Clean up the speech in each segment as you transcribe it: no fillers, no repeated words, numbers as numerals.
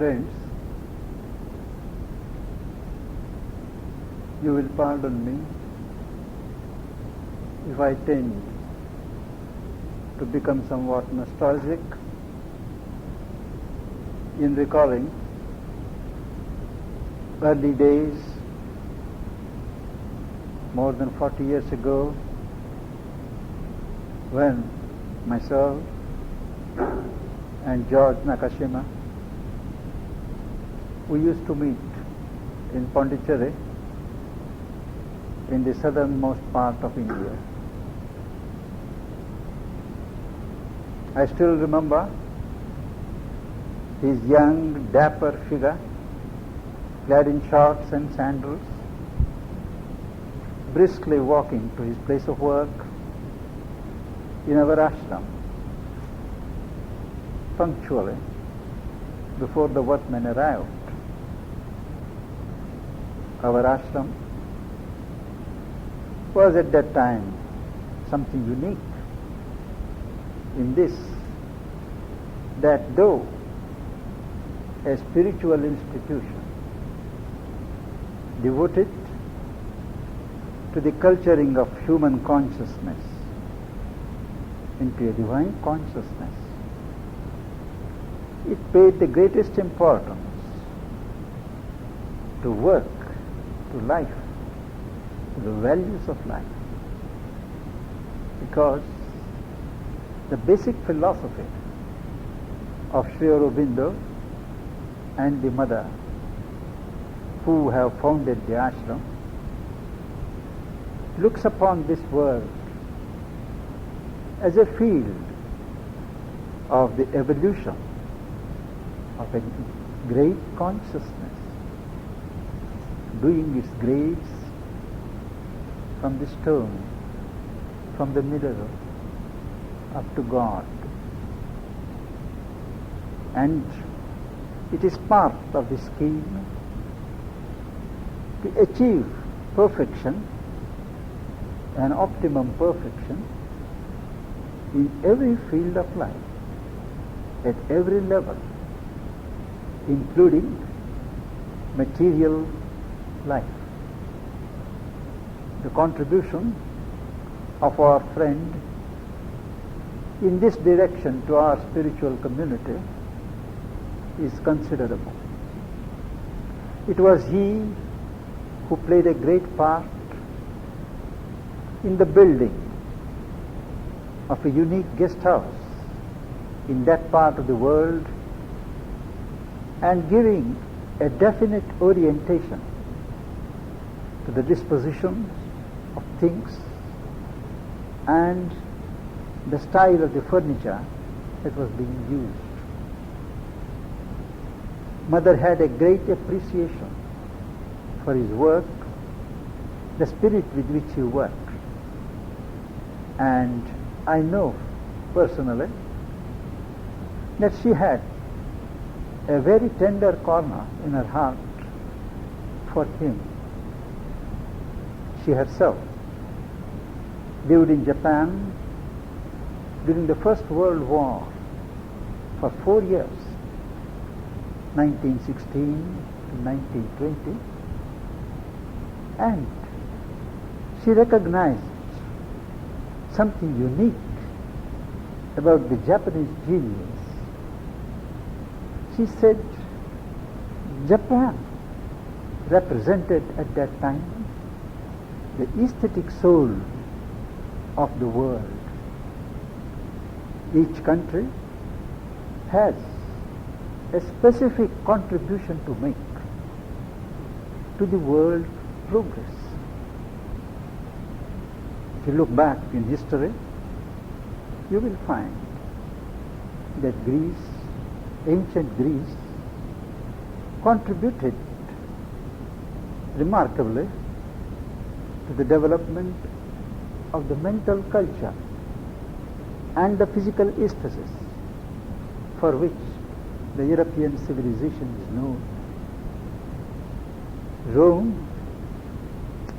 Friends, you will pardon me if I tend to become somewhat nostalgic in recalling early days more than 40 years ago, when myself and George Nakashima, we used to meet in Pandit in the southernmost part of India. I still remember his young, dapper figure, clad in shorts and sandals, briskly walking to his place of work in our ashram, punctually before the workmen arrived. Our ashram was at that time something unique in this, that though a spiritual institution devoted to the culturing of human consciousness into a divine consciousness, it paid the greatest importance to work, to life, to the values of life. Because the basic philosophy of Sri Aurobindo and the mother who have founded the ashram looks upon this world as a field of the evolution of a great consciousness doing its grades from the stone, from the mineral, up to God. And it is part of the scheme to achieve perfection, an optimum perfection, in every field of life, at every level, including material life. The contribution of our friend in this direction to our spiritual community is considerable. It was he who played a great part in the building of a unique guest house in that part of the world and giving a definite orientation to the dispositions of things and the style of the furniture that was being used. Mother had a great appreciation for his work, the spirit with which he worked. And I know personally that she had a very tender corner in her heart for him. She herself lived in Japan during the First World War for 4 years, 1916 to 1920, and she recognized something unique about the Japanese genius. She said Japan represented at that time the aesthetic soul of the world. Each country has a specific contribution to make to the world progress. If you look back in history, you will find that Greece, ancient Greece, contributed remarkably to the development of the mental culture and the physical aesthesis for which the European civilization is known. Rome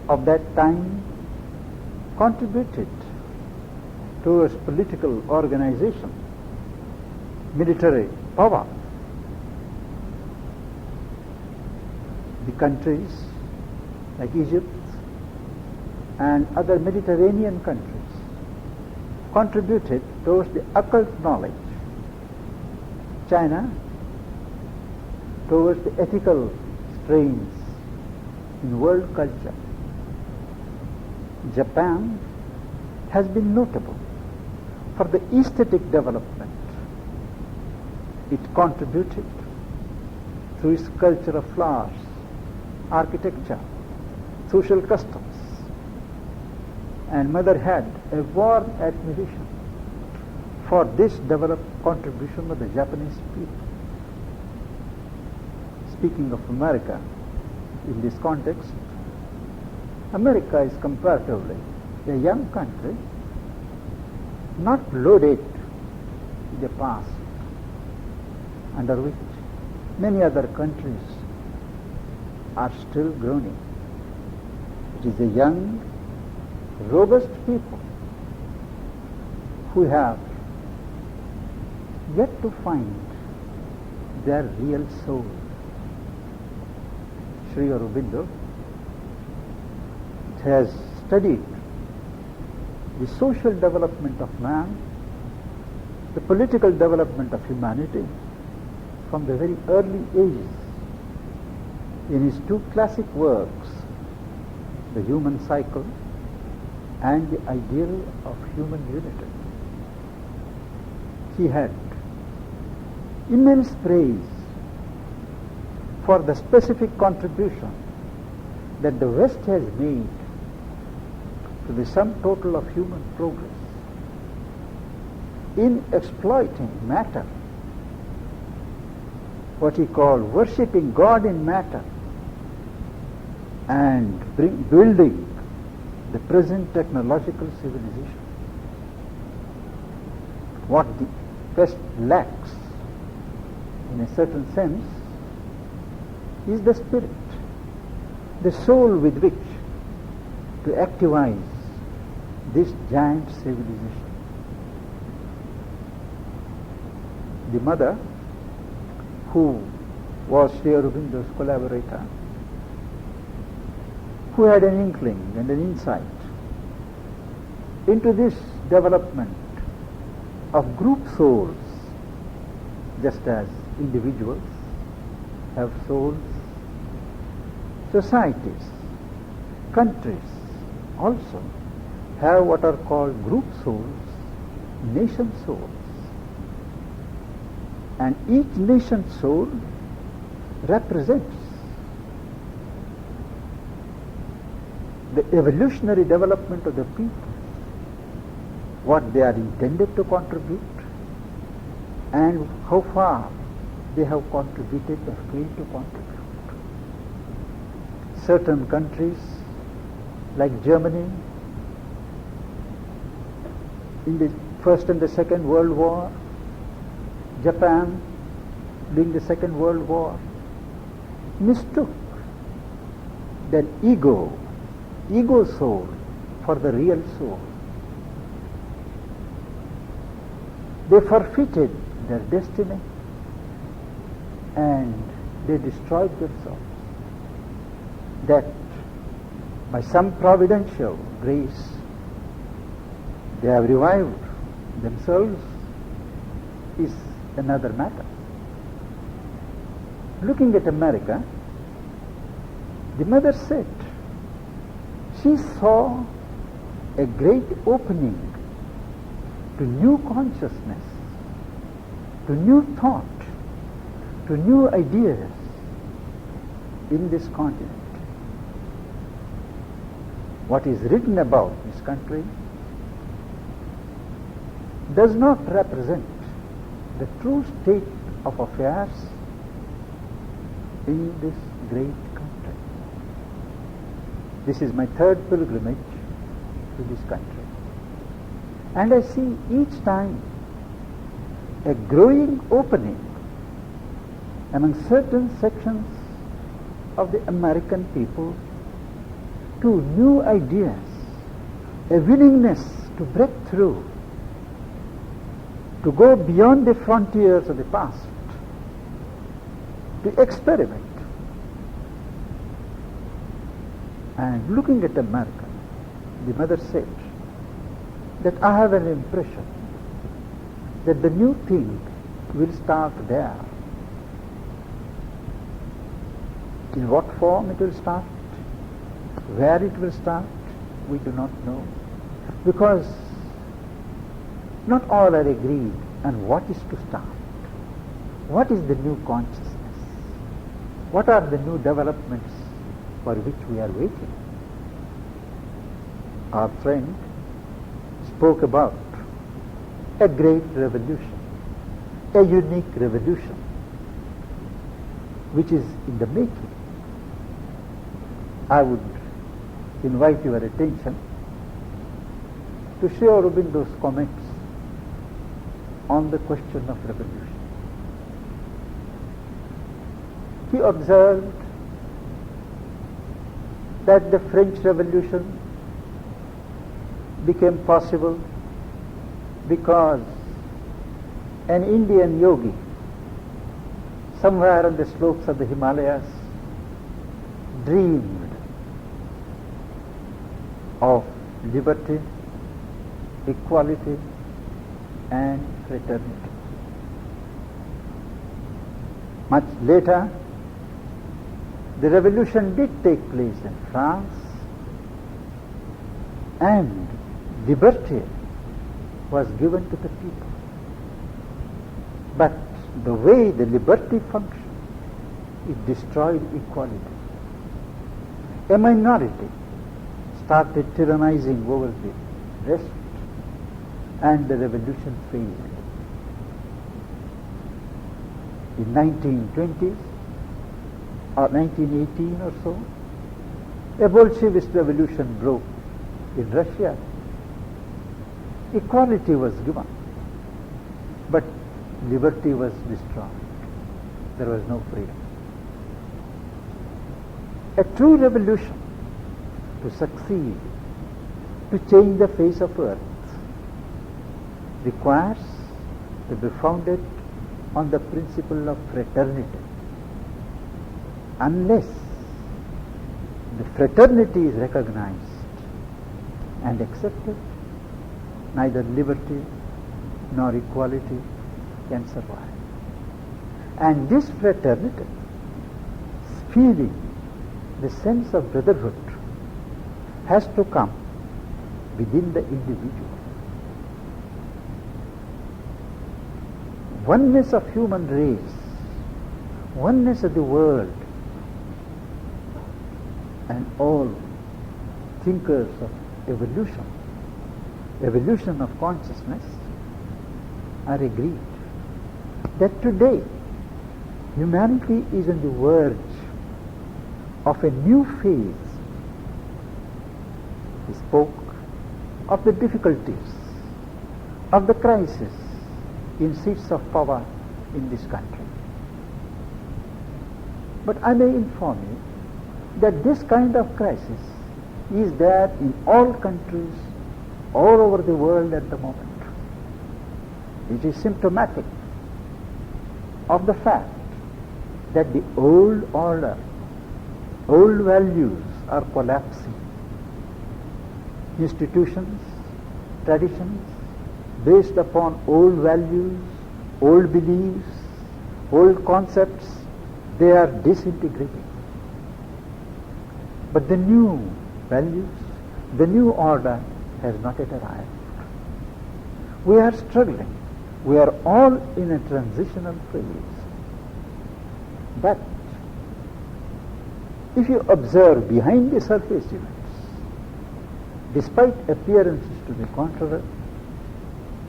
of that time contributed towards political organization, military power, the countries like Egypt and other Mediterranean countries contributed towards the occult knowledge. China towards the ethical strains in world culture. Japan has been notable for the aesthetic development. It contributed through its culture of flowers, architecture, social customs, and Mother had a warm admiration for this developed contribution of the Japanese people. Speaking of America, in this context, America is comparatively a young country, not loaded with a past under which many other countries are still groaning. It is a young, robust people who have yet to find their real soul. Sri Aurobindo has studied the social development of man, the political development of humanity from the very early ages. In his two classic works, The Human Cycle and The Ideal of Human Unity, he had immense praise for the specific contribution that the West has made to the sum total of human progress in exploiting matter, what he called worshipping God in matter, and building the present technological civilization. What the West lacks, in a certain sense, is the spirit, the soul with which to activize this giant civilization. The mother, who was Sri Aurobindo's collaborator, who had an inkling and an insight into this development of group souls, just as individuals have souls, societies, countries also have what are called group souls, nation souls. And each nation soul represents the evolutionary development of the people, what they are intended to contribute, and how far they have contributed or failed to contribute. Certain countries like Germany in the First and the Second World War, Japan during the Second World War, mistook their ego soul for the real soul. They forfeited their destiny and they destroyed themselves. That by some providential grace they have revived themselves is another matter. Looking at America, the mother said she saw a great opening to new consciousness, to new thought, to new ideas in this continent. What is written about this country does not represent the true state of affairs in this great country. This is my third pilgrimage to this country. And I see each time a growing opening among certain sections of the American people to new ideas, a willingness to break through, to go beyond the frontiers of the past, to experiment, And looking at America, the mother said that I have an impression that the new thing will start there. In what form it will start, where it will start, we do not know. Because not all are agreed on what is to start. What is the new consciousness? What are the new developments for which we are waiting? Our friend spoke about a great revolution, a unique revolution, which is in the making. I would invite your attention to Sri Aurobindo's comments on the question of revolution. He observed that the French Revolution became possible because an Indian yogi somewhere on the slopes of the Himalayas dreamed of liberty, equality and fraternity. Much later, the revolution did take place in France, and liberty was given to the people. But the way the liberty functioned, it destroyed equality. A minority started tyrannizing over the rest, and the revolution failed. In 1920s or 1918 or so, a Bolshevist revolution broke in Russia. Equality was given, but liberty was destroyed. There was no freedom. A true revolution, to succeed, to change the face of earth, requires to be founded on the principle of fraternity. Unless the fraternity is recognized and accepted, neither liberty nor equality can survive. And this fraternity, feeling the sense of brotherhood, has to come within the individual. Oneness of human race, oneness of the world, and all thinkers of evolution, evolution of consciousness, are agreed that today humanity is on the verge of a new phase. He spoke of the difficulties, of the crisis in seats of power in this country. But I may inform you that this kind of crisis is there in all countries all over the world at the moment. It is symptomatic of the fact that the old order, old values are collapsing. Institutions, traditions based upon old values, old beliefs, old concepts, they are disintegrating. But the new values, the new order has not yet arrived. We are struggling. We are all in a transitional phase. But if you observe behind the surface events, despite appearances to the contrary,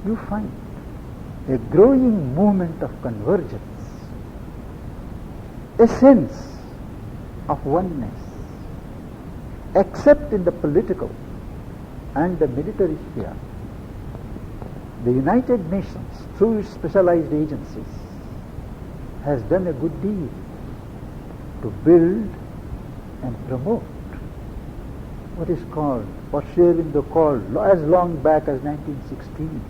you find a growing movement of convergence, a sense of oneness, except in the political and the military sphere. The United Nations, through its specialized agencies, has done a good deal to build and promote what is called, what Aurobindo called as long back as 1916,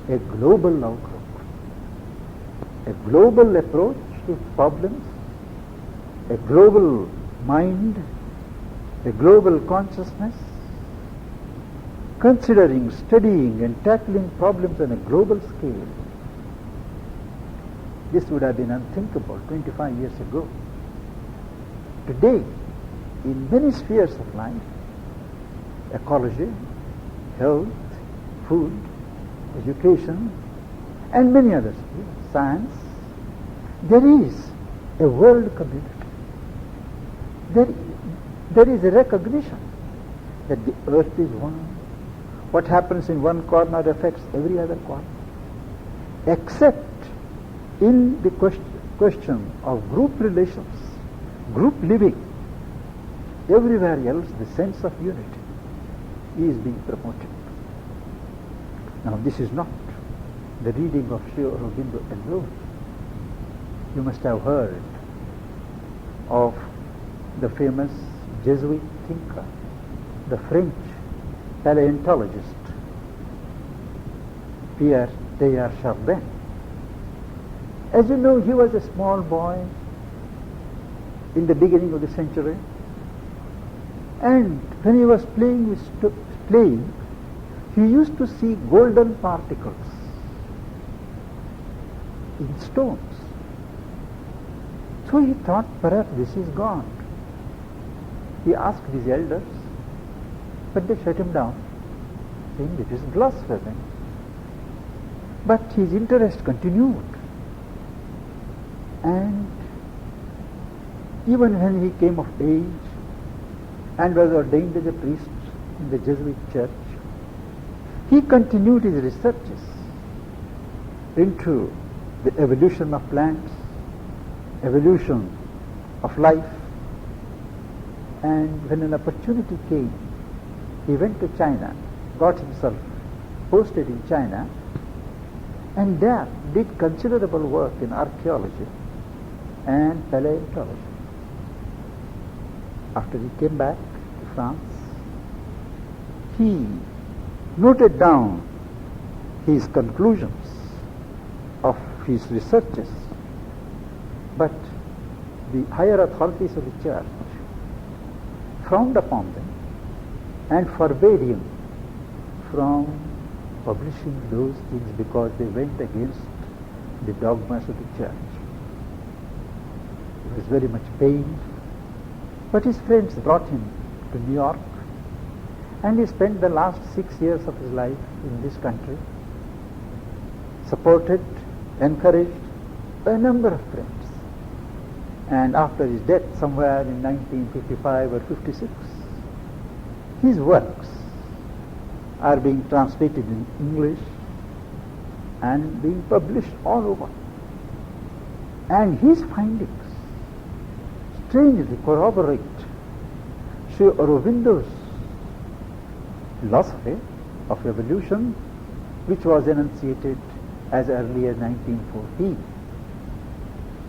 a global outlook, a global approach to problems, a global mind, a global consciousness, considering, studying and tackling problems on a global scale. This would have been unthinkable 25 years ago. Today, in many spheres of life, ecology, health, food, education, and many others, science, there is a world community. There is a recognition that the earth is one. What happens in one corner affects every other corner. Except in the question of group relations, group living, everywhere else the sense of unity is being promoted. Now this is not the reading of Sri Aurobindo alone. You must have heard of the famous Jesuit thinker, the French paleontologist Pierre Teilhard. As you know, he was a small boy in the beginning of the century, and when he was playing, he used to see golden particles in stones. So he thought, perhaps this is God. He asked his elders, but they shut him down, saying it is blasphemy. But his interest continued, and even when he came of age and was ordained as a priest in the Jesuit church, he continued his researches into the evolution of plants, evolution of life, and when an opportunity came, he went to China, got himself posted in China, and there did considerable work in archaeology and paleontology. After he came back to France, he noted down his conclusions of his researches, but the higher authorities of the church frowned upon them and forbade him from publishing those things because they went against the dogmas of the church. He was very much pained, but his friends brought him to New York, and he spent the last 6 years of his life in this country, supported, encouraged by a number of friends. And after his death, somewhere in 1955 or 56, his works are being translated in English and being published all over. And his findings strangely corroborate Sri Aurobindo's philosophy of evolution, which was enunciated as early as 1914.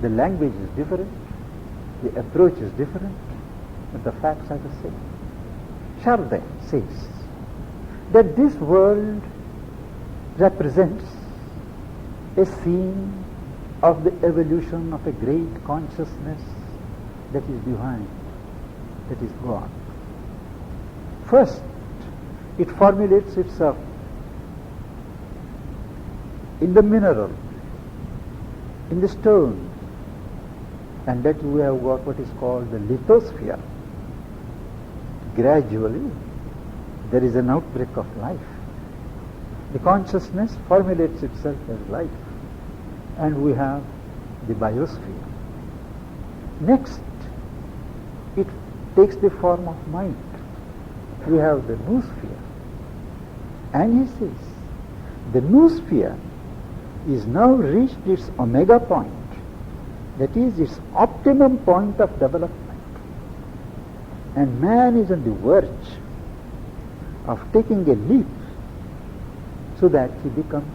The language is different, the approach is different, but the facts are the same. Chardin says that this world represents a scene of the evolution of a great consciousness that is divine, that is God. First, it formulates itself in the mineral, in the stone, and that we have got what is called the lithosphere. Gradually, there is an outbreak of life. The consciousness formulates itself as life, and we have the biosphere. Next, it takes the form of mind. We have the noosphere. And he says, the noosphere is now reached its omega point, that is its optimum point of development. And man is on the verge of taking a leap so that he becomes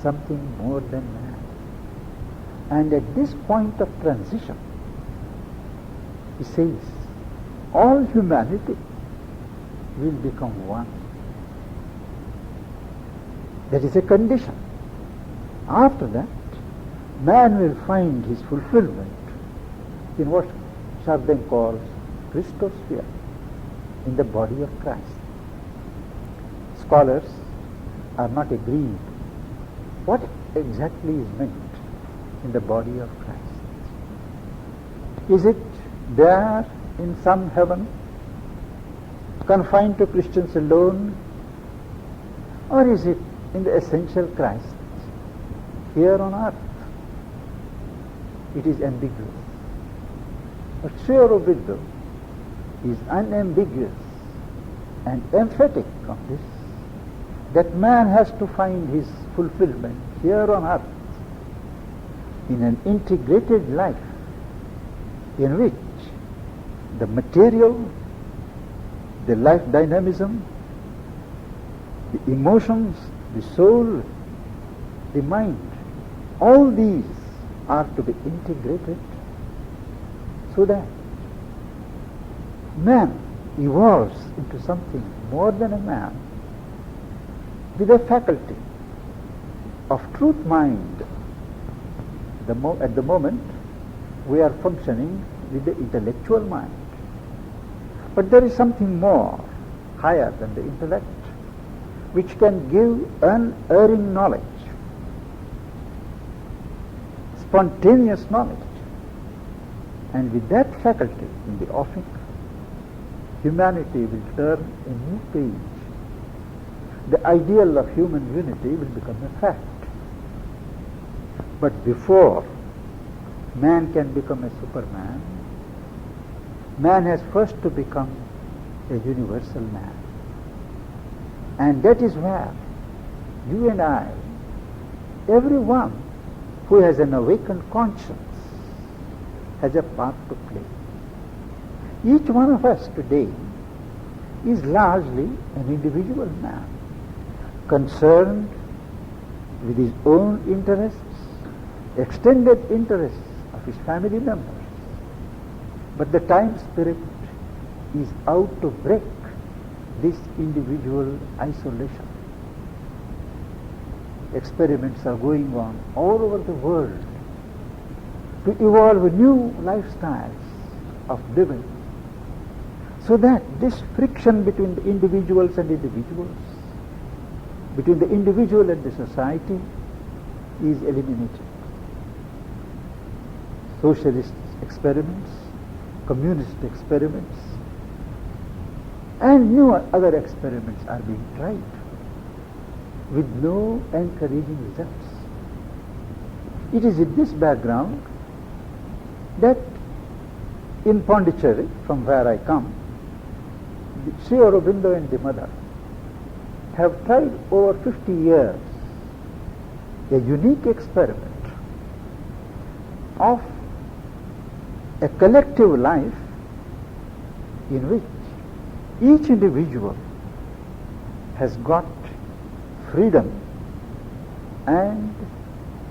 something more than man. And at this point of transition, he says, all humanity will become one. That is a condition. After that, man will find his fulfillment in what Chardin calls Christosphere, in the body of Christ. Scholars are not agreed what exactly is meant in the body of Christ. Is it there in some heaven, confined to Christians alone, or is it in the essential Christ here on earth? It is ambiguous. But Sri Aurobindo is unambiguous and emphatic on this, that man has to find his fulfillment here on earth in an integrated life in which the material, the life dynamism, the emotions, the soul, the mind, all these are to be integrated so that man evolves into something more than a man with a faculty of truth mind. At the moment we are functioning with the intellectual mind, but there is something more, higher than the intellect, which can give unerring knowledge, spontaneous knowledge. And with that faculty in the offing, humanity will turn a new page. The ideal of human unity will become a fact. But before man can become a superman, man has first to become a universal man. And that is where you and I, everyone who has an awakened conscience, has a part to play. Each one of us today is largely an individual man, concerned with his own interests, extended interests of his family members. But the time spirit is out to break this individual isolation. Experiments are going on all over the world to evolve new lifestyles of living, so that this friction between the individuals and individuals, between the individual and the society, is eliminated. Socialist experiments, communist experiments, and new other experiments are being tried with no encouraging results. It is in this background that in Pondicherry, from where I come, Sri Aurobindo and the mother have tried over 50 years a unique experiment of a collective life in which each individual has got freedom and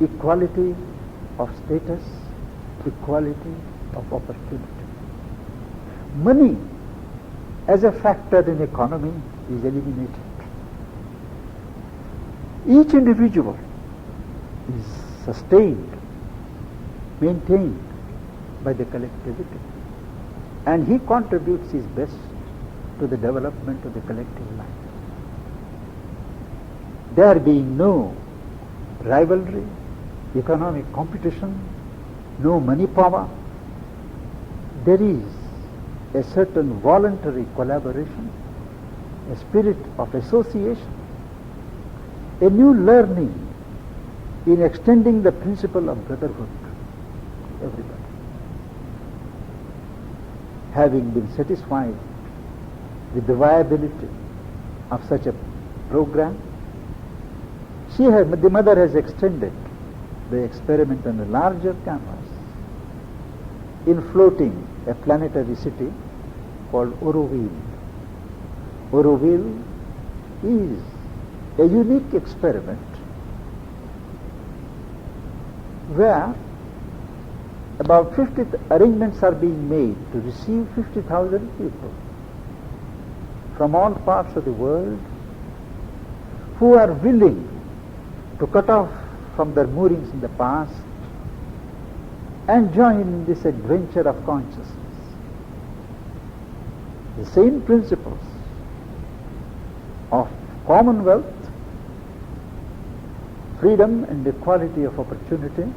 equality of status, equality of opportunity. Money as a factor in economy is eliminated. Each individual is sustained, maintained by the collectivity, and he contributes his best to the development of the collective life. There being no rivalry, economic competition, no money power, there is a certain voluntary collaboration, a spirit of association, a new learning in extending the principle of brotherhood to everybody. Having been satisfied with the viability of such a program, the mother has extended the experiment on a larger canvas in floating a planetary city called Aurobindo. Aurobindo is a unique experiment where about 50 arrangements are being made to receive 50,000 people from all parts of the world who are willing to cut off from their moorings in the past and join in this adventure of consciousness. the same principles of commonwealth, freedom and equality of opportunity,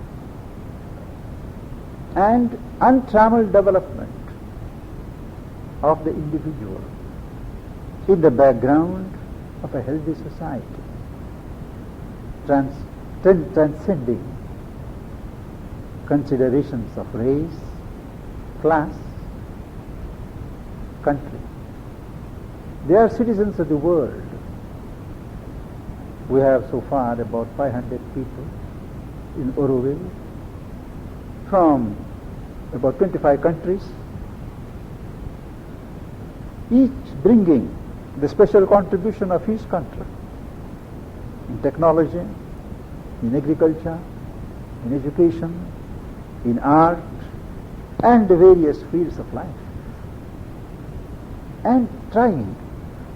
and untrammeled development of the individual in the background of a healthy society, transcending considerations of race, class, country. They are citizens of the world. We have so far about 500 people in Aurobindo from about 25 countries, each bringing the special contribution of his country in technology, in agriculture, in education, in art, and the various fields of life, and trying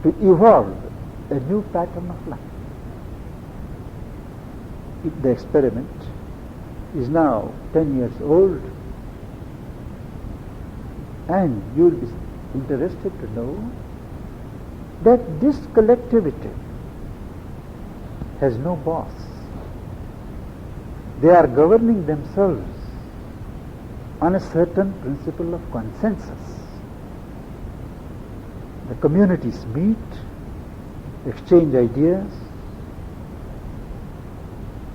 to evolve a new pattern of life. The experiment is now 10 years old, and you will be interested to know that this collectivity has no boss. They are governing themselves on a certain principle of consensus. The communities meet, exchange ideas,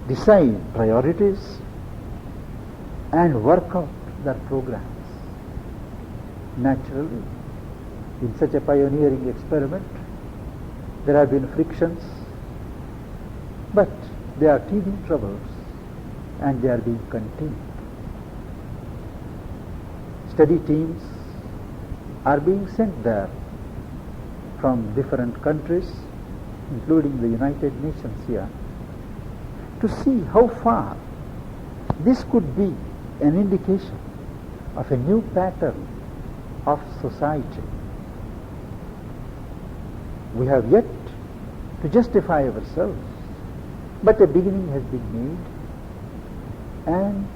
decide priorities, and work out their programs. Naturally, in such a pioneering experiment, there have been frictions, but they are teething troubles, and they are being contained. Study teams are being sent there from different countries, including the United Nations here, to see how far this could be an indication of a new pattern of society. We have yet to justify ourselves, but a beginning has been made, and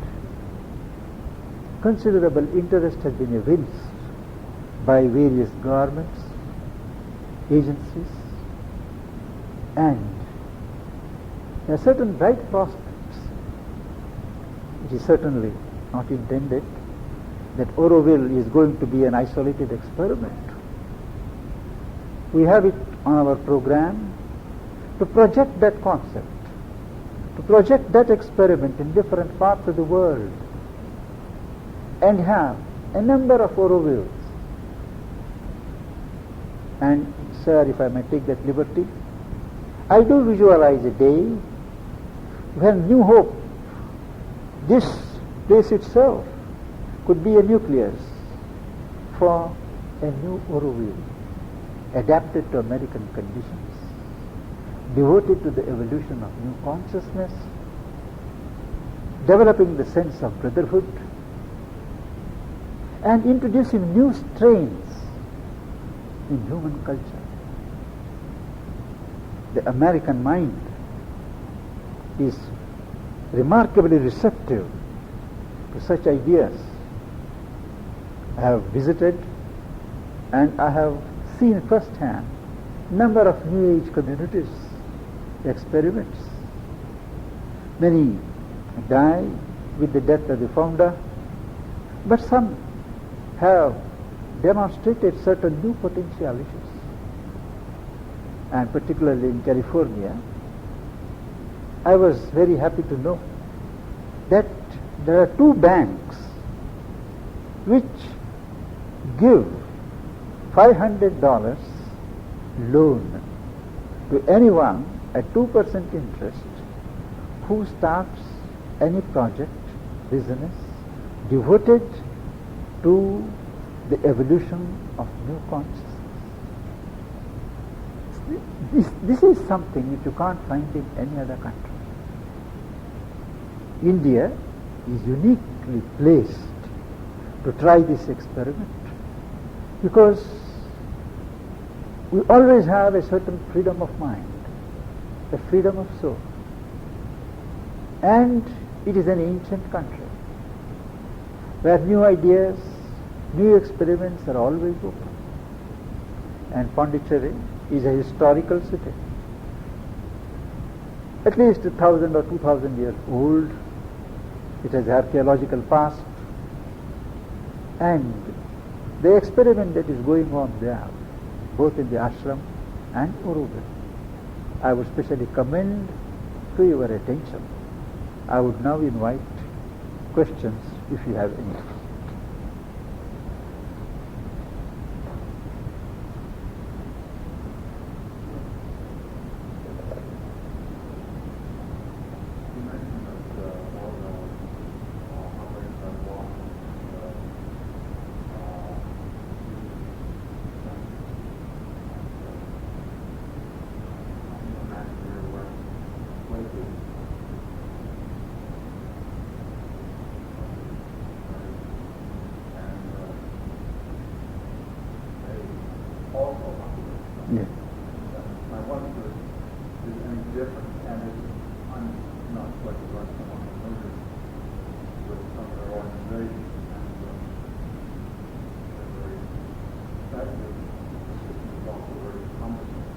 considerable interest has been evinced by various governments, agencies, and there are certain bright prospects. It is certainly not intended that Aurobindo is going to be an isolated experiment. We have it on our program to project that concept, to project that experiment in different parts of the world, and have a number of Aurobindos. And sir, if I may take that liberty, I do visualize a day when New Hope, this place itself, could be a nucleus for a new Aurobindo, adapted to American conditions, devoted to the evolution of new consciousness, developing the sense of brotherhood, and introducing new strains in human culture. The American mind is remarkably receptive to such ideas. I have visited and I have seen firsthand number of New Age communities, experiments. Many die with the death of the founder, but some have demonstrated certain new potentialities. And particularly in California, I was very happy to know that there are 2 banks which give $500 loan to anyone at 2% interest who starts any project, business devoted to the evolution of new consciousness. This is something which you can't find in any other country. India is uniquely placed to try this experiment because we always have a certain freedom of mind, a freedom of soul, and it is an ancient country where new ideas, new experiments are always open. and Pondicherry is a historical city, at least 1,000 or 2,000 years old. It has archaeological past, and the experiment that is going on there, both in the ashram and Aurobindo, I would specially commend to your attention. I would now invite questions if you have any. Yes. I wonder if there's any difference, and I'm not quite the right one to notice with some of their organizations and they're very effective. The system is also very cumbersome.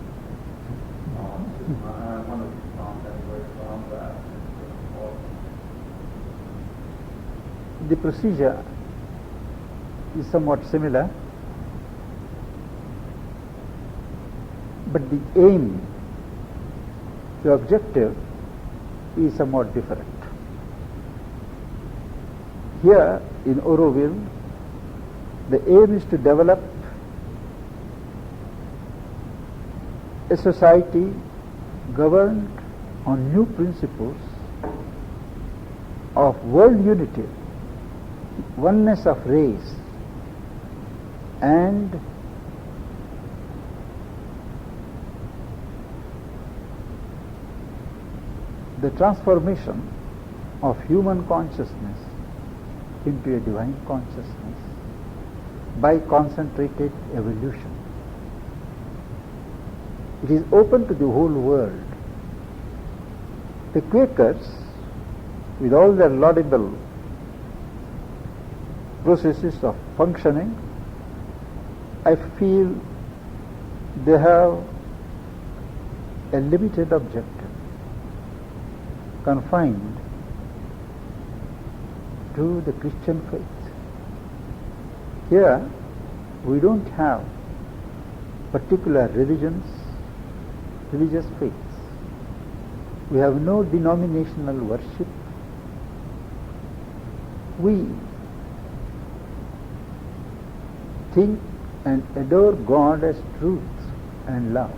I wonder if you found any way around that. The procedure is somewhat similar, but the aim, the objective, is somewhat different. Here in Aurobindo, the aim is to develop a society governed on new principles of world unity, oneness of race, and the transformation of human consciousness into a divine consciousness by concentrated evolution. It is open to the whole world. The Quakers, with all their laudable processes of functioning, I feel they have a limited objective, confined to the Christian faith. Here we don't have particular religions, religious faiths. We have no denominational worship. We think and adore God as truth and love.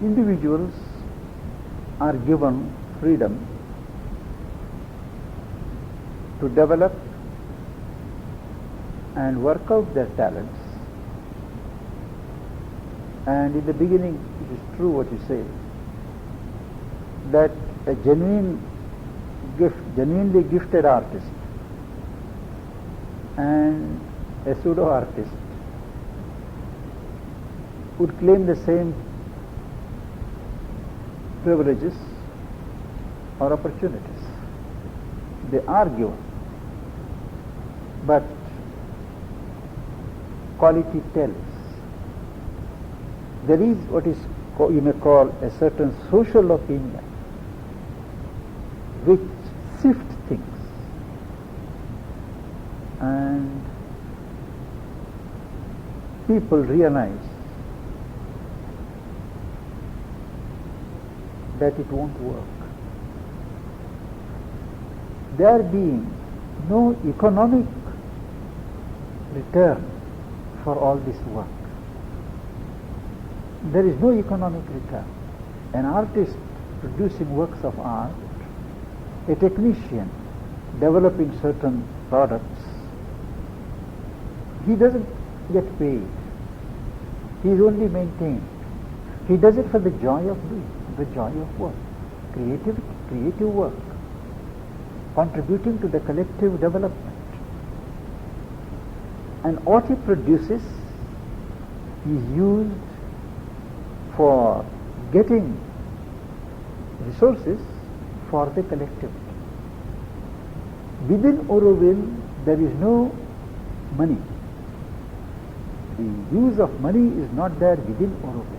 Individuals are given freedom to develop and work out their talents, and in the beginning it is true what you say, that a genuinely gifted artist and a pseudo artist would claim the same privileges or opportunities. They are given, but quality tells. There is what is you may call a certain social opinion which sifts things, and people realize that it won't work. There being no economic return for all this work. There is no economic return. An artist producing works of art, a technician developing certain products, he doesn't get paid. He is only maintained. He does it for the joy of doing, the joy of work, creative work, contributing to the collective development. And what he produces is used for getting resources for the collectivity. Within Aurobindo, there is no money. The use of money is not there within Aurobindo.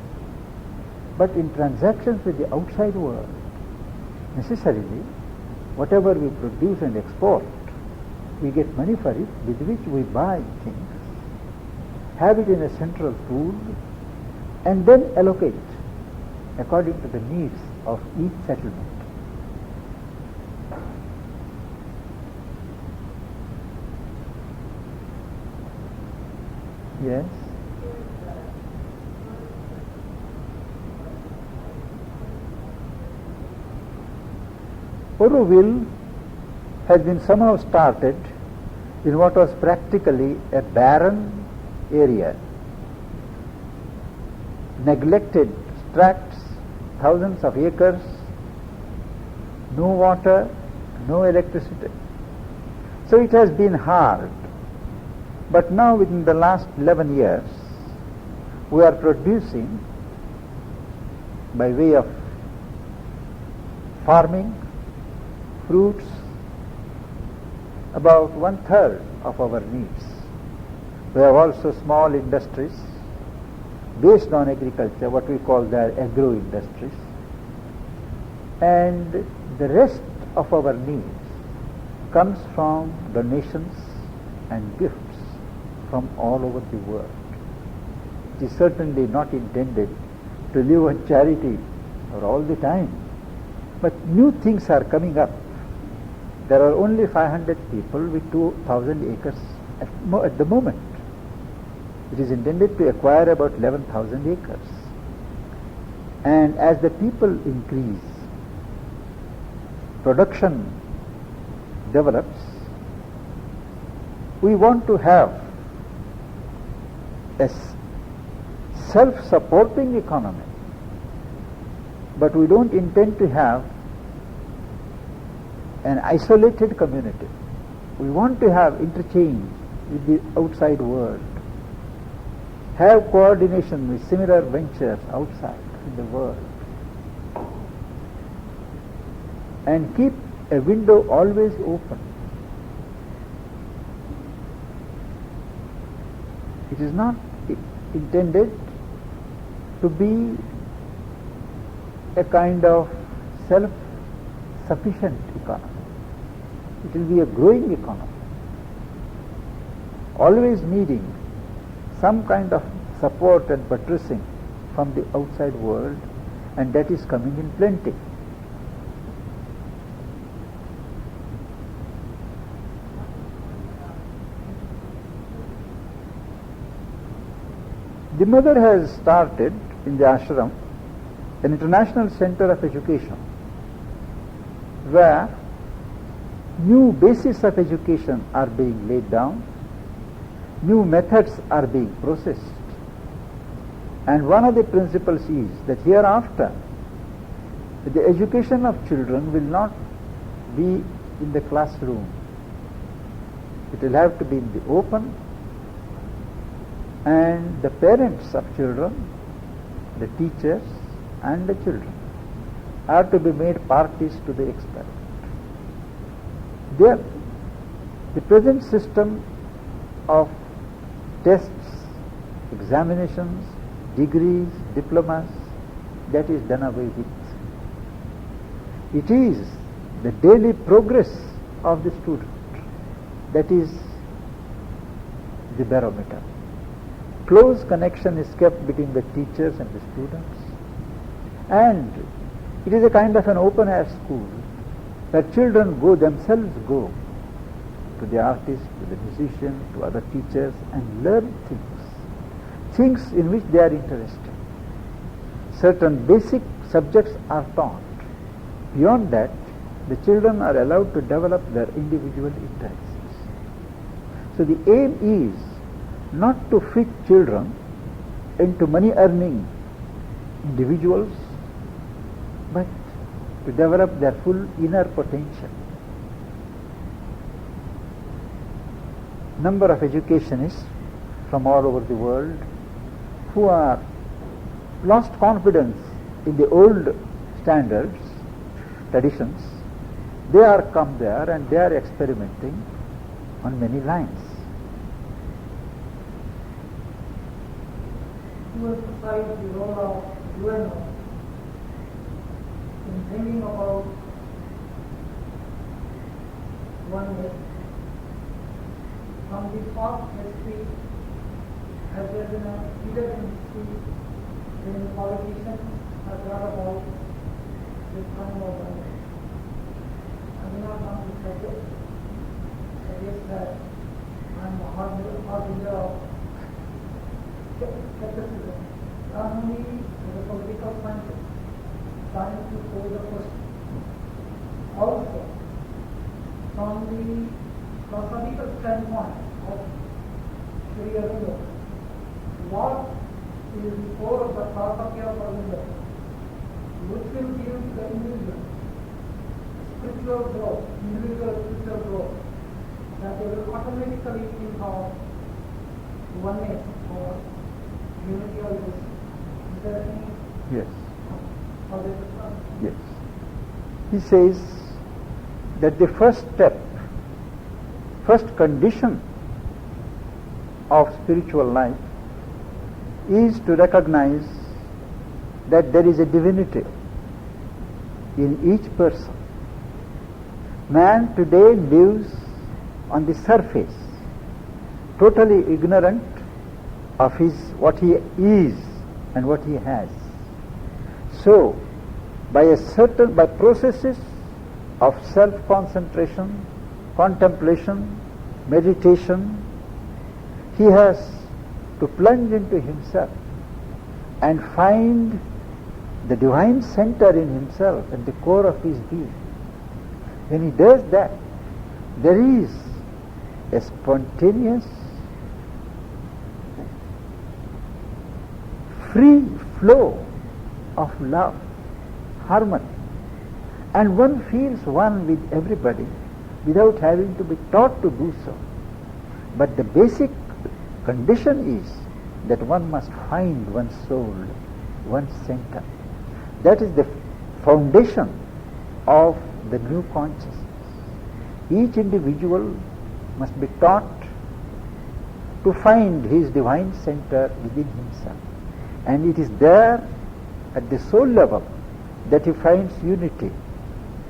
But in transactions with the outside world, necessarily, whatever we produce and export, we get money for it, with which we buy things, have it in a central pool, and then allocate according to the needs of each settlement. Yes? Aurobindo has been somehow started in what was practically a barren area, neglected tracts, thousands of acres, no water, no electricity. So it has been hard. But now within the last 11 years, we are producing, by way of farming, fruits, about 1/3 of our needs. We have also small industries based on agriculture, what we call the agro-industries. And the rest of our needs comes from donations and gifts from all over the world. It is certainly not intended to live on charity for all the time. But new things are coming up. There are only 500 people with 2,000 acres at the moment. It is intended to acquire about 11,000 acres. And as the people increase, production develops, we want to have a self-supporting economy. But we don't intend to have an isolated community. We want to have interchange with the outside world, have coordination with similar ventures outside in the world, and keep a window always open. It is not intended to be a kind of self-sufficient economy. It will be a growing economy, always needing some kind of support and buttressing from the outside world, and that is coming in plenty. The mother has started in the ashram an international center of education, where new bases of education are being laid down, new methods are being processed. And one of the principles is that hereafter the education of children will not be in the classroom. It will have to be in the open, and the parents of children, the teachers and the children are to be made parties to the experiment. The present system of tests, examinations, degrees, diplomas, that is done away with. It is the daily progress of the student that is the barometer. Close connection is kept between the teachers and the students, and it is a kind of an open air school where children themselves go to the artist, to the musician, to other teachers, and learn things in which they are interested. Certain basic subjects are taught. Beyond that, the children are allowed to develop their individual interests. So the aim is not to fit children into money-earning individuals, but to develop their full inner potential. Number of educationists from all over the world who are lost confidence in the old standards, traditions, they are come there and they are experimenting on many lines. To emphasize the role of UNO in bringing about oneness, from the past history, has there been a period in history when the politicians have brought about this kind of oneness. I do not want to suggest that I am a harbinger of skepticism. Not only as a political scientist, trying to pose a question, also from the philosophical standpoint of Sri Aurobindo, what is the core of the philosophy of Aurobindo, which will give the individual spiritual growth, that they will automatically think of oneness or unity of existence. Is there any? Yes. How does it come? Yes. He says that the first step, first condition of spiritual life is to recognize that there is a divinity in each person. Man today lives on the surface, totally ignorant of what he is and what he has. So, by processes of self-concentration, contemplation, meditation, he has to plunge into himself and find the divine center in himself at the core of his being. When he does that, there is a spontaneous, free flow of love, harmony, and one feels one with everybody without having to be taught to do so. But the basic condition is that one must find one's soul, one's center. That is the foundation of the new consciousness. Each individual must be taught to find his divine center within himself. And it is there at the soul level that he finds unity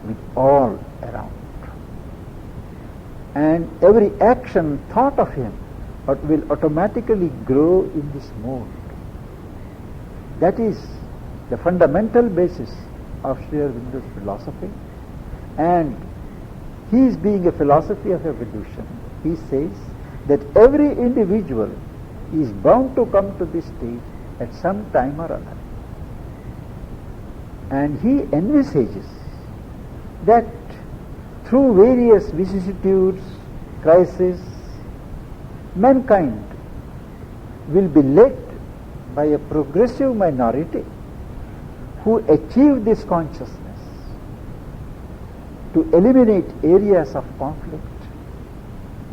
with all around. And every action thought of him will automatically grow in this mode. That is the fundamental basis of Sri Aurobindo's philosophy. And his being a philosophy of evolution, he says that every individual is bound to come to this stage at some time or other. And he envisages that through various vicissitudes, crises, mankind will be led by a progressive minority who achieve this consciousness to eliminate areas of conflict,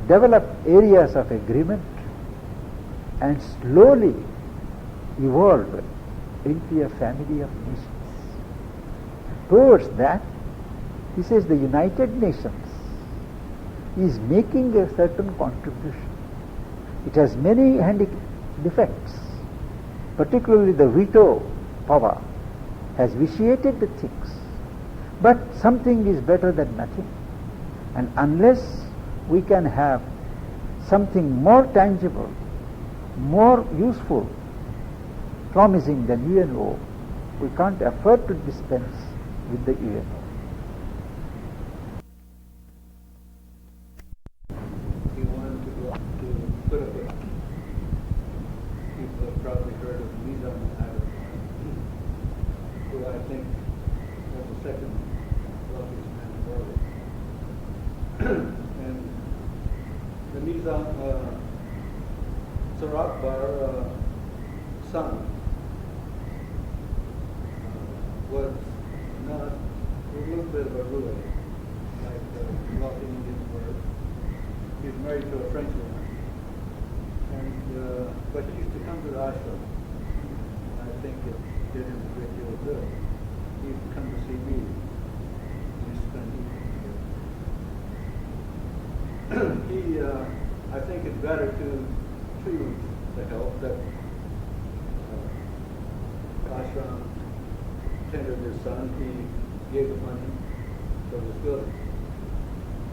develop areas of agreement, and slowly evolve into a family of nations. Towards that, he says the United Nations is making a certain contribution. It has many defects, particularly the veto power has vitiated the things. But something is better than nothing. And unless we can have something more tangible, more useful, promising than UNO, we can't afford to dispense with the UNO. He wanted to put up a, people have probably heard of Nizam, who I think was the second wealthiest man in the world. And the Nizam, Sir Akbar's son was not a little bit of a roue, like wealthy Indians were. He was married to a French woman, and but he used to come to the ashram. I think it did him a great deal of good. He used to come to see me. We used to spend evenings together. I think it's better to choose the help that ashram tended his son. He gave the money for this building,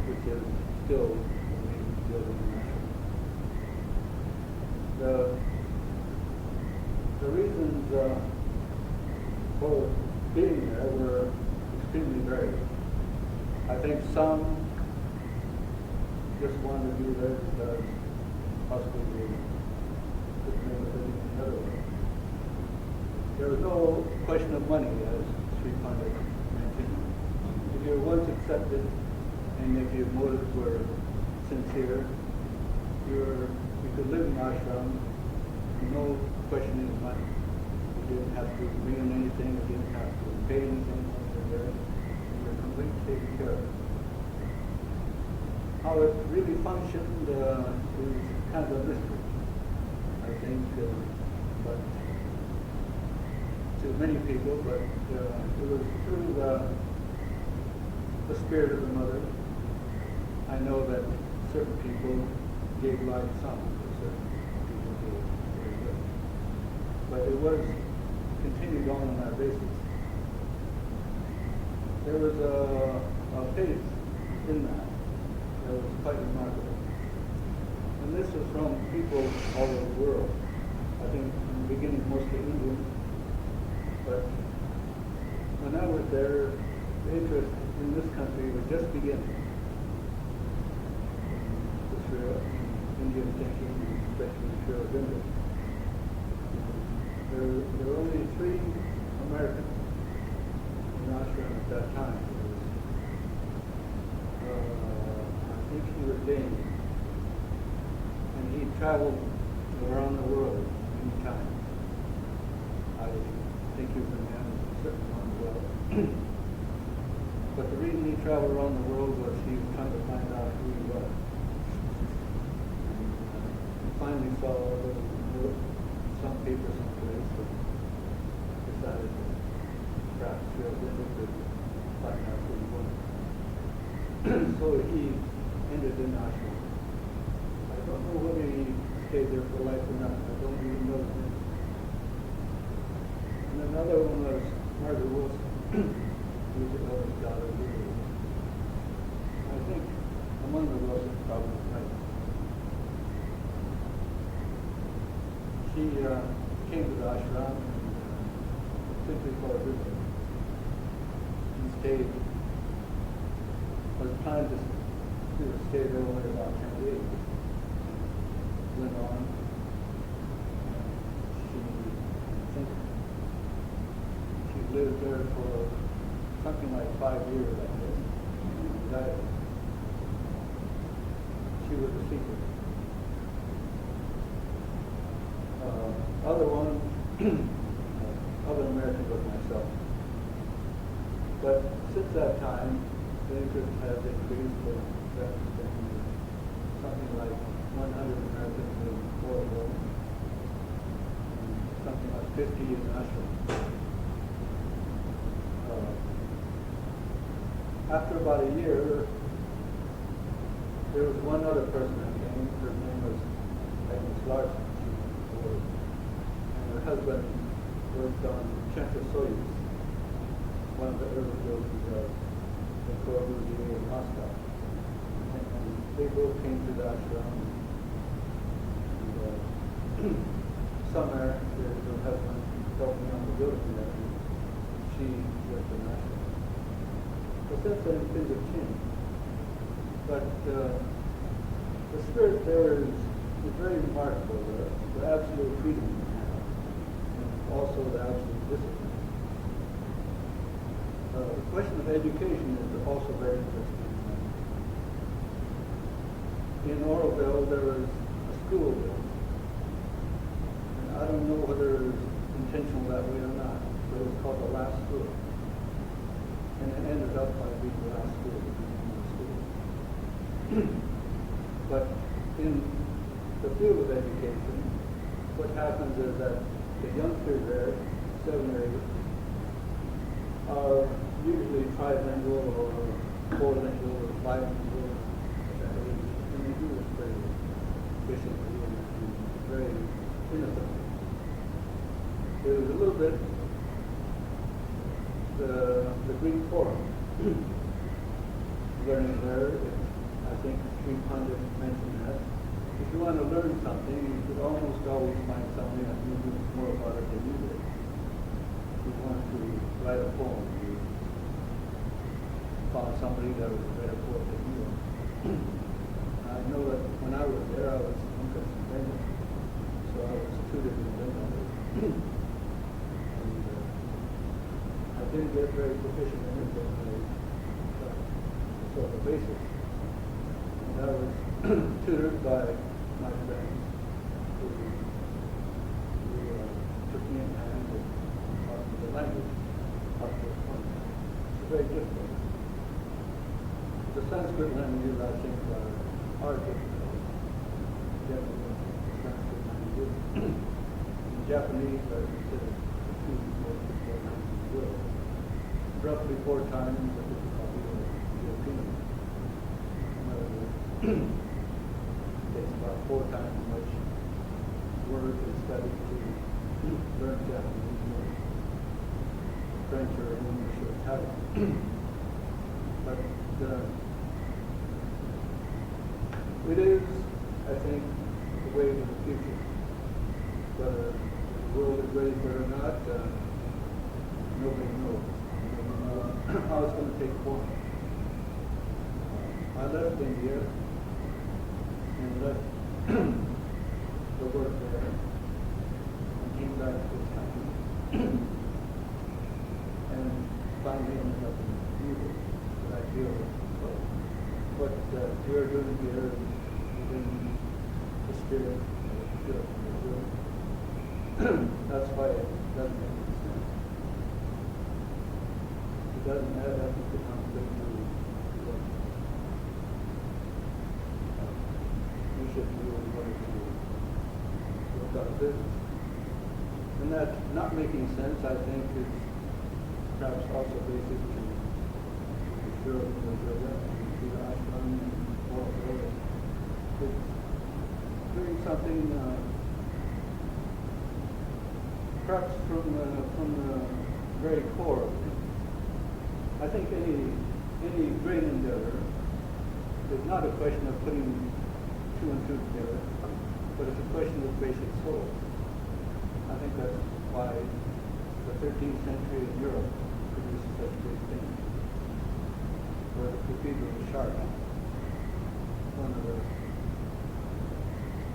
which is still the main building in ashram. The reasons for being there were extremely varied. I think some just wanted to be there because possibly they couldn't make a living another way. There was no question of money, as Sri Pandit mentioned. If you were once accepted and if your motives were sincere, you could live in ashram, no questioning of money. You didn't have to bring in anything, you didn't have to pay anything once you're there. You were completely taken care of. How it really functioned is kind of a mystery, I think, but to many people, but it was through the spirit of the mother. I know that certain people gave large sums, certain people gave very little. But it was continued on that basis. There was a faith in that. It was quite remarkable. And this was from people all over the world. I think in the beginning mostly Indians. But when I was there, the interest in this country was just beginning. Indian thinking, especially Aurobindo. There were only 3 Americans in ashram at that time. I think he was Dane, and he traveled around the world many times. I think he was a man of a certain amount of wealth. But the reason he traveled around the world was he was trying to find out who he was. Finally saw some paper someplace and decided that perhaps Aurobindo could find out who he was. So he ended in ashram. I don't know whether he stayed there for life or not. I don't even know his name. And another one was Margaret Wilson, who was the eldest daughter of Wilson. I think among the Wilsons probably right. She came to the ashram simply for a visit. She stayed, was planning to stay there only about 10 days. Went on. I think she lived there for something like 5 years, I guess. That she was a secret. Other one, other American was myself. But since that time, the interest has increased to something like 100 Americans in Aurobindo, something like 50 in ashram. After about a year, there was one other person that came. Her name was Agnes Larson. And her husband worked on Soyuz, one of the early buildings of the Corbusier in Moscow. And they both came to the ashram. And summer, her husband helped me on the building there. And she worked in ashram. But since then, things have changed. But the spirit there is very remarkable. The absolute freedom you have, and also the absolute discipline. The question of education is also very interesting. In Aurobindo, there was a school there, I don't know whether it was intentional that way or not, but it was called the last school. And it ended up by being the last school, the beginning of the school. But in the field of education, what happens is that the youngsters there, 7 or 8, are usually trilingual or 4-lingual or 5-lingual, and they do this very efficiently and very innocently. It was a little bit the Greek forum learning there. I think Sri Pandit mentioned that. If you want to learn something, you could almost always find something that you knew more about it than you did. If you want to write a poem, you found somebody that was a better poet than you were. I know that when I was there, I was independent, so I was tutored in Bengal. I didn't get very proficient in it, but sort of basics. And I was tutored by my friends who took me in hand and taught me the language up to a point. It's very difficult. The Sanskrit languages, I think, are difficult. Definitely, the Sanskrit languages. In Japanese, I consider the two most difficult languages in the world. Roughly 4 times the difficulty of European. In other words, it takes about 4 times as much work and study to learn Japanese or French or English or Italian. But it is, I think, the way to the future. Whether the world is ready for it or not, nobody knows. How it's going to take form. I left India and left the work there and came back to this country and finally ended up in Europe. But I feel what we are doing here within the spirit of Europe and Brazil. That's why it doesn't make any sense. It doesn't add up to the conflict to what we should do in order to work out business. And that not making sense, I think, is perhaps also basic to the spirit of the yoga and to the ashram and all of those. It's doing something perhaps from the very core of things. I think any great endeavor is not a question of putting 2 and 2 together, but it's a question of basic soul. I think that's why the 13th century in Europe produced such great things. Or the Cathedral of Chartres, one of the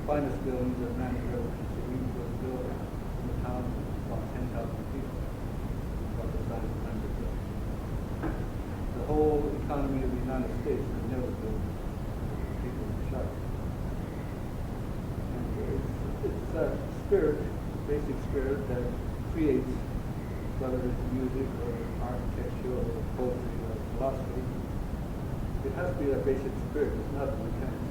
finest buildings that man has ever conceived, was built in the town of about 10,000 people, about the size of London. The whole economy of the United States was never built for people in Chartres. And it's that spirit, basic spirit, that creates, whether it's music or architecture or poetry or philosophy. It has to be that basic spirit. It's not the mechanics.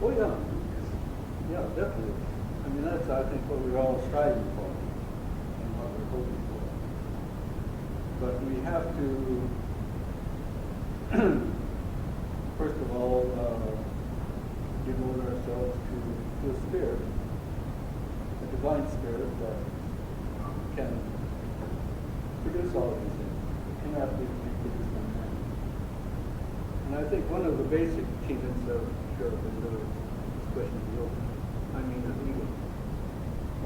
Oh yeah. Yeah, definitely. I mean, that's, I think, what we're all striving for and what we're hoping for. But we have to, first of all, devote ourselves to a spirit, a divine spirit that can produce all of these things. It cannot be produced by man. And I think one of the basic tenets of Aurobindo is this question of yoga. I mean, of ego.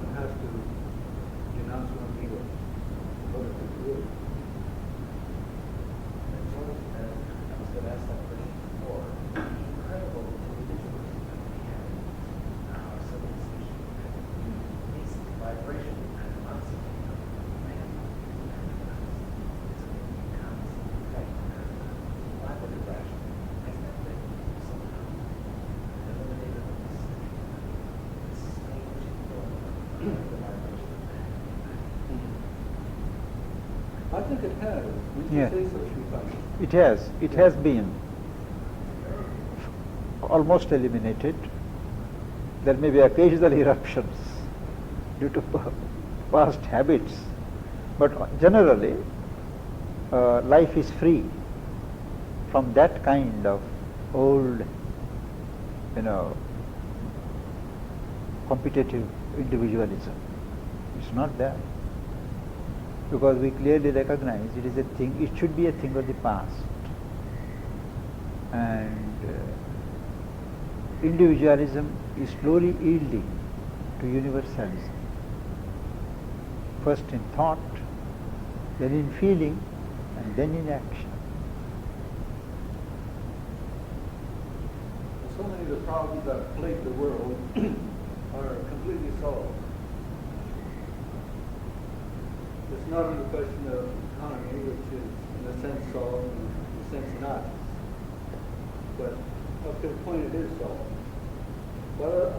One has to denounce one's ego in order to do it. I was going to ask that question before. Incredible individuals that we have in our civilization. It's vibration and concept of man. It's a constant effect. think it has. Would you Yeah. say so, Sripad? It has. It has been almost eliminated. There may be occasional eruptions due to past habits, but generally life is free from that kind of old, competitive individualism. It's not there. Because we clearly recognize it is a thing, it should be a thing of the past. And individualism is slowly yielding to universalism. First in thought, then in feeling, and then in action. So many of the problems that plague the world are completely solved. It's not only a question of economy, which is in a sense solved and in a sense not. But up to the point it is solved. What are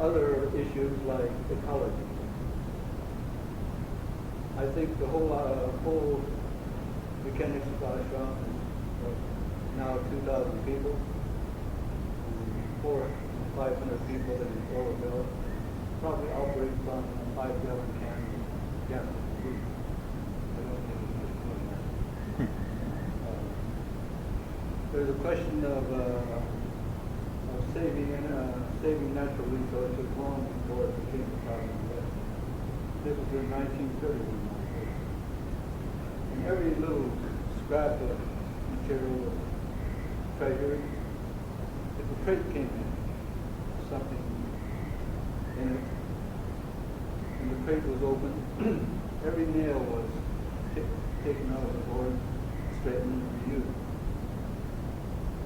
other issues like ecology? I think the whole mechanics of ashram is now 2,000 people, and 400 to 500 people in Aurobindo, probably operates on a 5-gallon can of gas. I don't think it's much more than that. There's a question of saving natural resources long before it became a problem. This was in 1931. And every little scrap of material was treasured. If a crate came in, something in it, and the crate was opened, every nail was taken out of the board, straightened, and reused.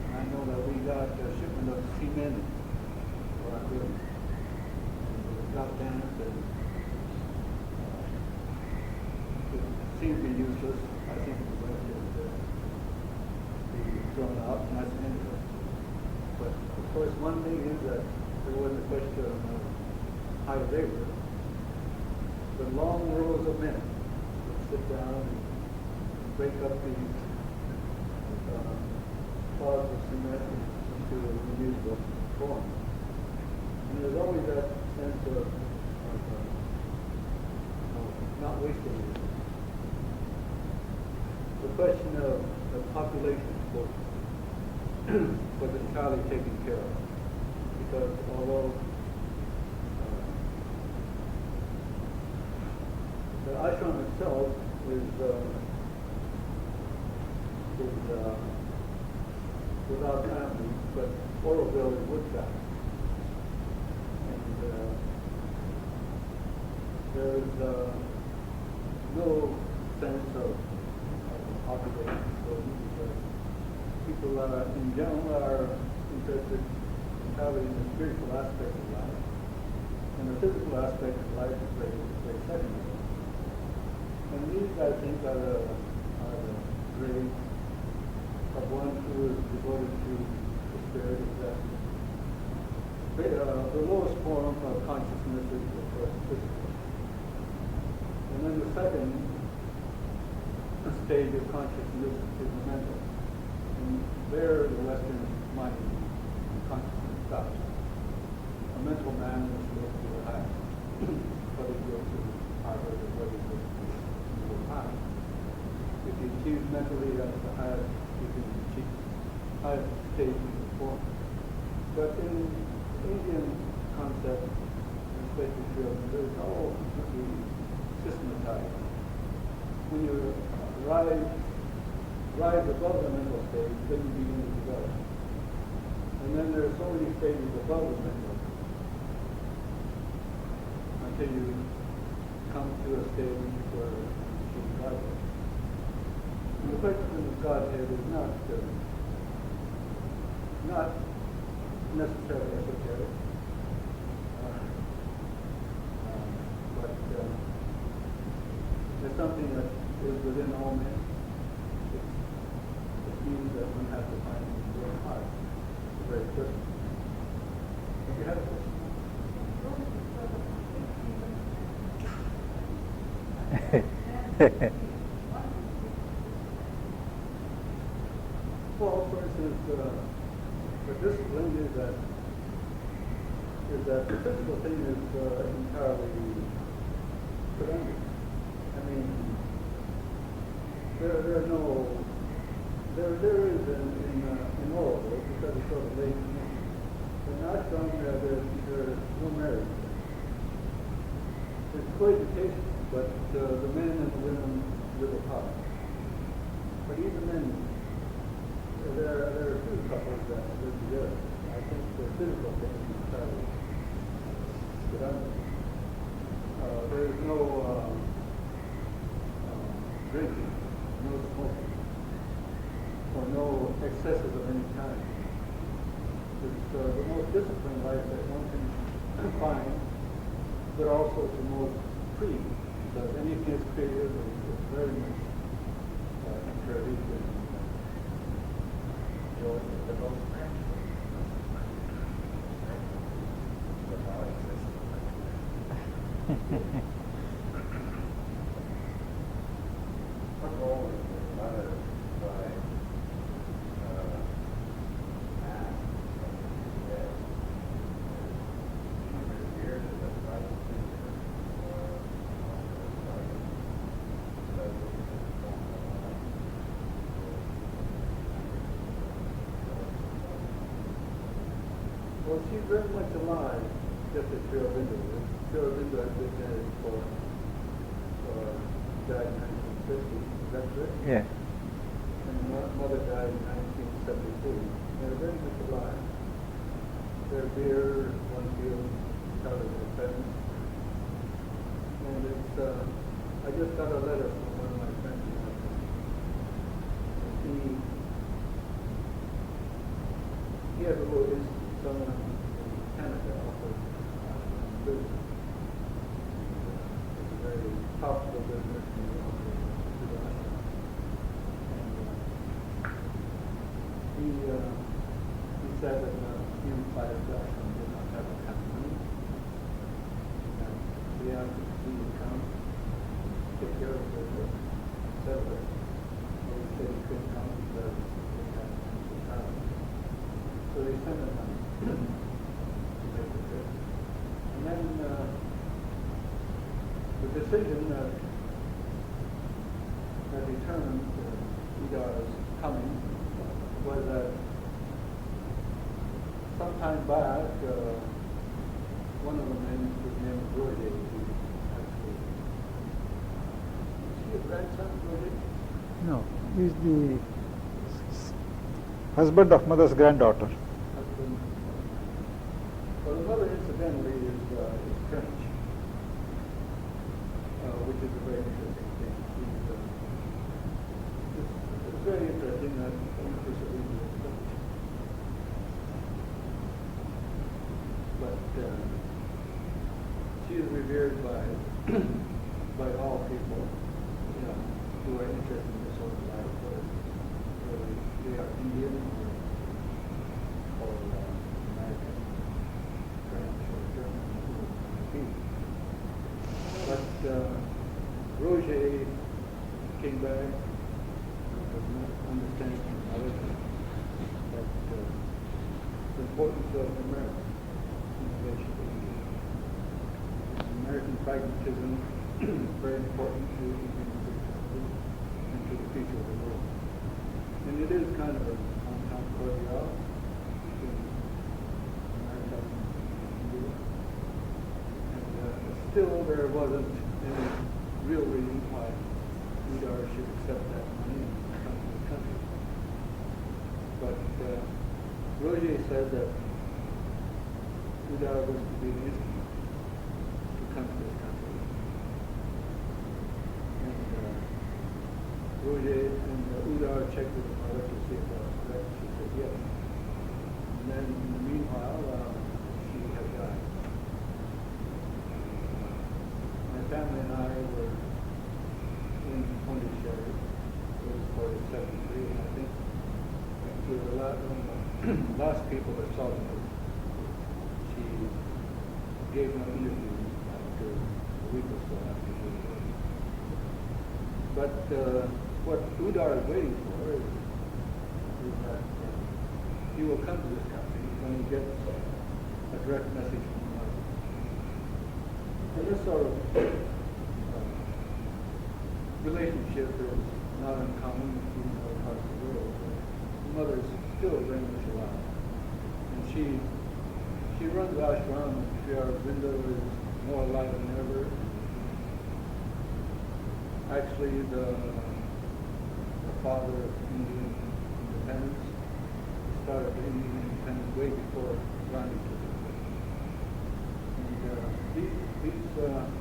And I know that we got a shipment of cement for our building. And it got damaged and it seemed to be useless. I think it was going to be thrown out, and that's the end of it. But of course, one thing is that there wasn't a question of high labor. The long rows of men would sit down and break up these clods of cement into a reusable form. And there's always that sense of not wasting it. The question of the population was entirely taken care of. Because although the ashram itself is without families, but Aurobindo is with that. And there is no sense of population explosion because people in general are interested entirely in the spiritual aspect of life. And the physical aspect of life is very secondary. And these, I think, are the grades of one who is devoted to the spirit of death. The lowest form of consciousness is, of course, physical. And then the second stage of consciousness is mental. And there the Western mind consciousness stops. A mental man is supposed to relax, but he goes to Harvard or what he goes to high. If he achieves mentally, that's the highest he can achieve, highest stage in the form. But in Indian concept, especially children, there's all completely systematized. When you rise above the mental stage, then you begin to develop. And then there are so many stages above the mental until you come to a stage where you achieve Godhead. And the question of Godhead is not necessarily esoteric, but there's something that is within all men. It means that one has to find it in his own heart, the very person. If you have a question. Well, for instance, the discipline is that the physical thing is entirely prevented. I mean, there is in Aurobindo, because it's sort of late. In ashram, there's no marriage. It's cohabitation, but the men and the women live apart. But even then, there are few couples that live together. I think the physical thing is entirely prevented. There is no drinking, no smoking, or no excesses of any kind. It's the most disciplined life that one can find, but also the most free, because anything is creative is very much encouraged and enjoyed. The most practical. Without excessive. What role is the mother by mass from dead? She revered as a private figure or Well, she's very much alive, just as Aurobindo is. Aurobindo has been married for died in 1950, is that correct? Yeah. And mother died in 1972. They're very much alive. Their beer, one feels proud of their parents. And it's, I just got a letter from one of my friends in London. He had a little issue. Someone in Canada offered business. It's a very profitable business in the he said that he implied that he did not have a company. And he asked if he would come take care of the etc. So he said he couldn't come because he had to travel. So they sent him money to make the trip. And then the decision that determined Idar's coming was that some time back, one of the men was named George, actually. Is he a grandson, George? No, he's the husband of mother's granddaughter. Well, the mother, incidentally, is French, which is a very interesting thing. It's very interesting that Aurobindo is French. But she is revered by all people, who are interested in this sort of life, whether they are Indian or American, French or German, but Roger came back with understanding from others that the importance of American innovation. American pragmatism is very important to the country and to the future of the world. And it is kind of a compound cordial between America and Europe. And still there wasn't any real reason why Idar should accept that money and come to the country. But Roger said that Idar was to be an instrument to come to this country. And Roger and Udar checked with the mother to see if that was correct. She said yes. And then in the meanwhile, she had died. My family and I were in Pondicherry. It was for the 73, and I think we were one of the last people that saw the movie. She gave no interview after a week or so after she was born. But what Udar is waiting for is that he will come to this country when he gets a direct message from the mother. And this sort of relationship is not uncommon in other parts of the world. The mother is still very much alive. And she runs ashram, and Aurobindo is more alive than ever. Actually, the father of Indian independence started the Indian independence way before Gandhi took it. And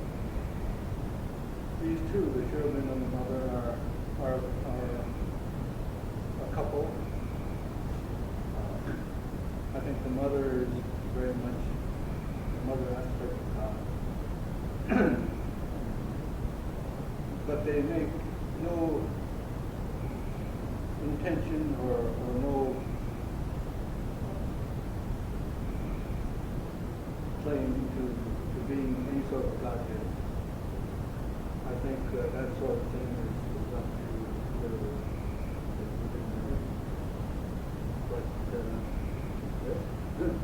these two, the Aurobindo and the mother, are a couple. I think the mother is very much the mother aspect of God. But they make no intention or no claim to being any sort of Godhead. I think that sort of thing is up to the but yes, good.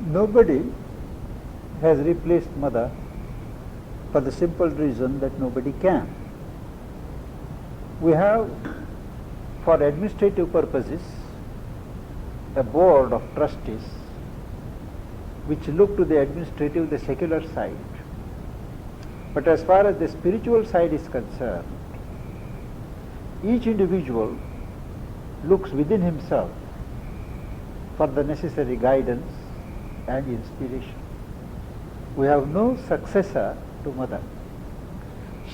Nobody has replaced mother for the simple reason that nobody can. We have, for administrative purposes, a board of trustees which look to the administrative, the secular side. But as far as the spiritual side is concerned, each individual looks within himself for the necessary guidance and inspiration. We have no successor to mother.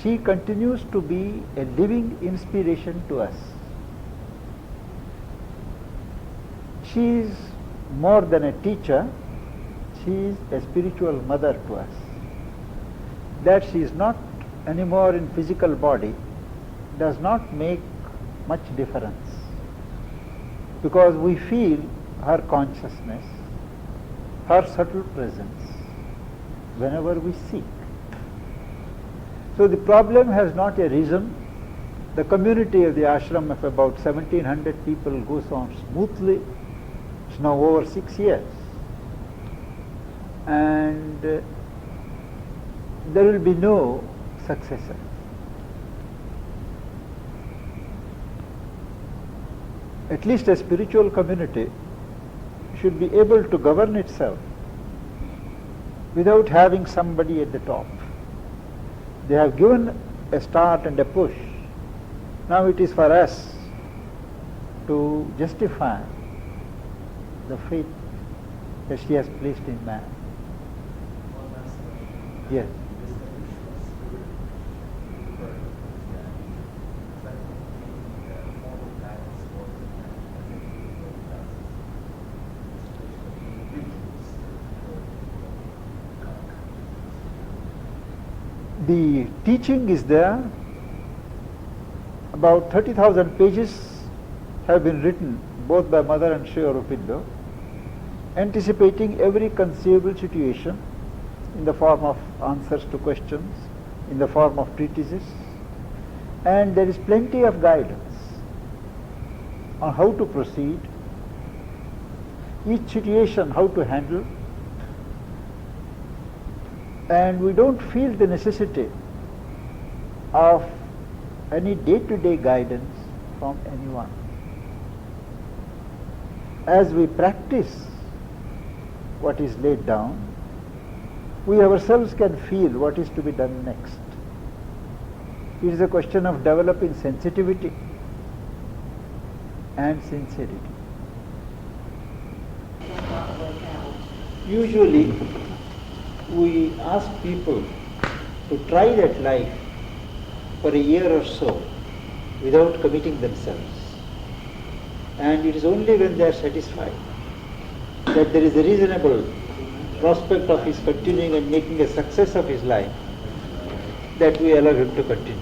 She continues to be a living inspiration to us. She is more than a teacher, she is a spiritual mother to us. That she is not anymore in physical body does not make much difference, because we feel her consciousness, her subtle presence whenever we seek. So the problem has not arisen. The community of the ashram of about 1700 people goes on smoothly. It's now over 6 years. And there will be no successor. At least a spiritual community should be able to govern itself without having somebody at the top. They have given a start and a push. Now it is for us to justify the faith that she has placed in man. One last question. Yes. This evolutional spirit referred to as that. Is that the formal guidance for the individual process? Individuals The teaching is there. About 30,000 pages have been written both by Mother and Sri Aurobindo, anticipating every conceivable situation in the form of answers to questions, in the form of treatises, and there is plenty of guidance on how to proceed, each situation how to handle, and we don't feel the necessity of any day-to-day guidance from anyone. As we practice what is laid down, we ourselves can feel what is to be done next. It is a question of developing sensitivity and sincerity. Usually, we ask people to try that life for a year or so without committing themselves. And it is only when they are satisfied that there is a reasonable prospect of his continuing and making a success of his life that we allow him to continue.